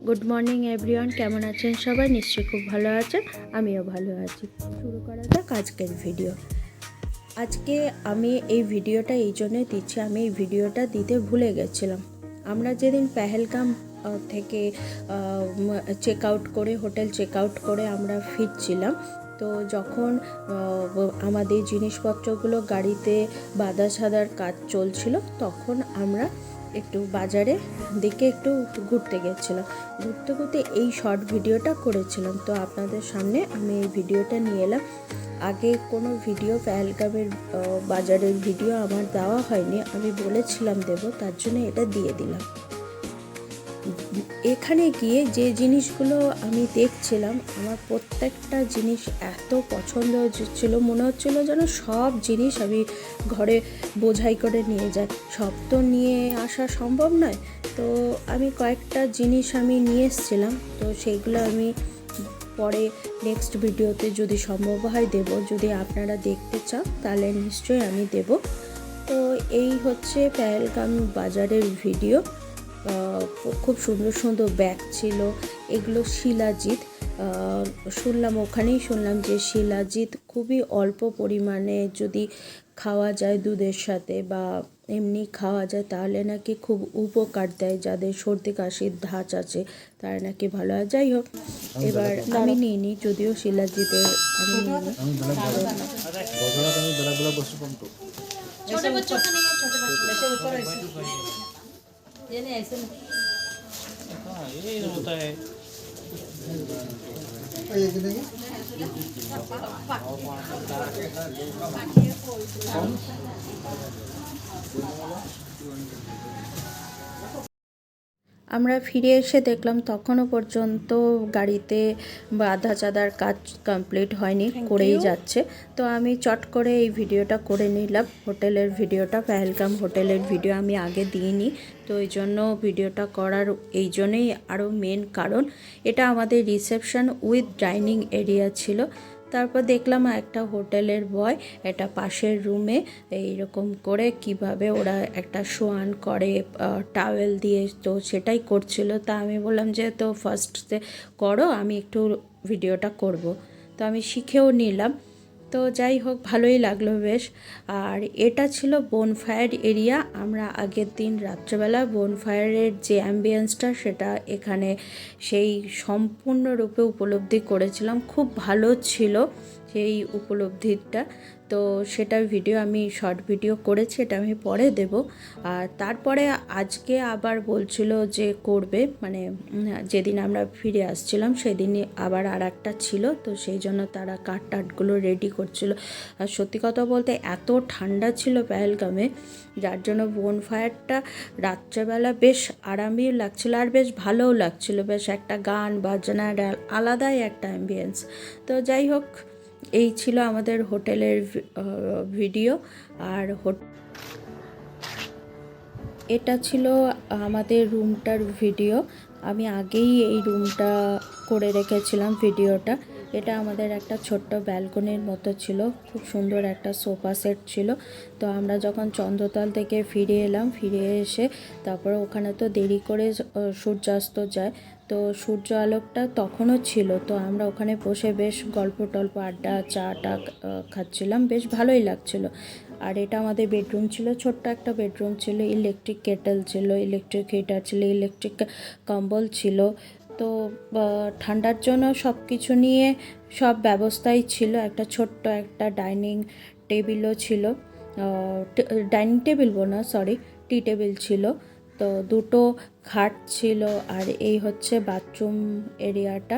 Good morning everyone, কেমন আছেন সবাই? নিশ্চয়ই খুব ভালো আছেন, আমিও ভালো আছি। শুরু করা যাক আজকের ভিডিও। আজকে আমি এই ভিডিওটা এই জন্যই দিচ্ছি, আমি এই ভিডিওটা দিতে ভুলে গেছিলাম। আমরা যেদিন পেহেলগাম থেকে চেক আউট করে হোটেল চেক আউট করে আমরা ফিরছিলাম, তো যখন আমাদের জিনিসপত্রগুলো গাড়িতে বাঁধা ছাদার কাজ চলছিল, তখন আমরা একটু বাজারে দিকে একটু ঘুরতে গেছিলাম। ঘুরতে ঘুরতে এই শর্ট ভিডিওটা করেছিলাম, তো আপনাদের সামনে আমি এই ভিডিওটা নিয়ে এলাম। আগে কোনো ভিডিও পেহেলগামের বাজারের ভিডিও আমার দেওয়া হয়নি, আমি বলেছিলাম দেব, তার জন্য এটা দিয়ে দিলাম। এখানে গিয়ে যে জিনিসগুলো আমি দেখছিলাম, আমার প্রত্যেকটা জিনিস এত পছন্দ হচ্ছিলো, মনে হচ্ছিলো যেন সব জিনিস আমি ঘরে বোঝাই করে নিয়ে যাই। সব তো নিয়ে আসা সম্ভব নয়, তো আমি কয়েকটা জিনিস আমি নিয়ে এসেছিলাম, তো সেইগুলো আমি পরে নেক্সট ভিডিওতে যদি সম্ভব হয় দেব। যদি আপনারা দেখতে চান তাহলে নিশ্চয়ই আমি দেব। তো এই হচ্ছে পেহেলগাম বাজারের ভিডিও। খুব সুন্দর সুন্দর ব্যাগ ছিল, এগুলো শিলাজিৎ। শুনলাম যে শিলাজিৎ খুবই অল্প পরিমাণে যদি খাওয়া যায় দুধের সাথে বা এমনি খাওয়া যায়, তাহলে নাকি খুব উপকার দেয়। যাদের সর্দি কাশির ধাঁচ আছে তারা নাকি ভালো হয়। যাই হোক, এবার আমি নিইনি, যদিও শিলাজিতের আমি নিইনি। আমরা ফিরে এসে দেখলাম তখনও পর্যন্ত গাড়িতে বাঁধা চাঁদার কাজ কমপ্লিট হয়নি, করেই যাচ্ছে। তো আমি চট করে এই ভিডিওটা করে নিলাম, হোটেলের ভিডিওটা। পেহেলগাম হোটেলের ভিডিও আমি আগে দিইনি, তো এই জন্য ভিডিওটা করার এই জন্যেই আরও মেন কারণ, এটা আমাদের রিসেপশন উইথ ডাইনিং এরিয়া ছিল। তারপর দেখলাম একটা হোটেলের বয় একটা পাশের রুমে এইরকম করে কিভাবে ওরা একটা শোয়ান করে টাওয়েল দিয়ে, তো সেটাই করছিল। তা আমি বললাম যে তো ফার্স্টে করো, আমি একটু ভিডিওটা করব। তো আমি শিখেও নিলাম। তো যাই হোক, ভালোই লাগলো বেশ। আর এটা ছিল বোনফায়ার এরিয়া। আমরা আগের দিন রাত্রেবেলা বোনফায়ারের যে অ্যাম্বিয়েন্সটা সেটা এখানে সেই সম্পূর্ণরূপে উপলব্ধি করেছিলাম। খুব ভালো ছিল সেই উপলব্ধিটা। তো সেটার ভিডিও আমি শর্ট ভিডিও করেছি, এটা আমি পরে দেব। আর তারপরে আজকে আবার বলছিল যে করবে, মানে যেদিন আমরা ফিরে আসছিলাম সেদিনই আবার আর একটা ছিল, তো সেই জন্য তারা কাঠ টাটগুলো রেডি করছিল। আর সত্যি কথা বলতে এত ঠান্ডা ছিল পেহেলগামে, যার জন্য বোনফায়ারটা রাত্রেবেলা বেশ আরামই লাগছিল আর বেশ ভালোও লাগছিল। বেশ একটা গান বাজনার আলাদাই একটা অ্যাম্বিয়েন্স। তো যাই হোক, এই ছিল আমাদের হোটেলের ভিডিও। আর এটা ছিল আমাদের রুমটার ভিডিও। আমি আগেই এই রুমটা করে রেখেছিলাম ভিডিওটা। এটা আমাদের একটা ছোট্ট ব্যালকনির মতো ছিল, খুব সুন্দর একটা সোফা সেট ছিল। তো আমরা যখন চন্দ্রতল থেকে ফিরে এলাম, ফিরে এসে তারপরে ওখানে তো দেরি করে সূর্যাস্ত যায়, তো সূর্য আলোকটা তখনও ছিল। তো আমরা ওখানে বসে বেশ গল্প টল্প আড্ডা চা টা খাচ্ছিলাম, বেশ ভালোই লাগছিল। আর এটা আমাদের বেডরুম ছিল, ছোট্ট একটা বেডরুম ছিল। ইলেকট্রিক কেটেল ছিল, ইলেকট্রিক হিটার ছিল, ইলেকট্রিক কম্বল ছিল। তো ঠান্ডার জন্য সব কিছু নিয়ে সব ব্যবস্থাই ছিল। একটা ছোট্ট একটা ডাইনিং টেবিলও ছিল, ডাইনিং টেবিল না সরি, টি টেবিল ছিল। তো দুটো খাট ছিল। আর এই হচ্ছে বাথরুম এরিয়াটা।